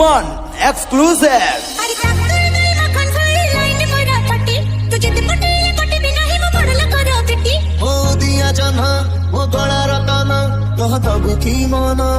सुमन exclusive. दिया जन्हा वो गला रतन कह तब की मना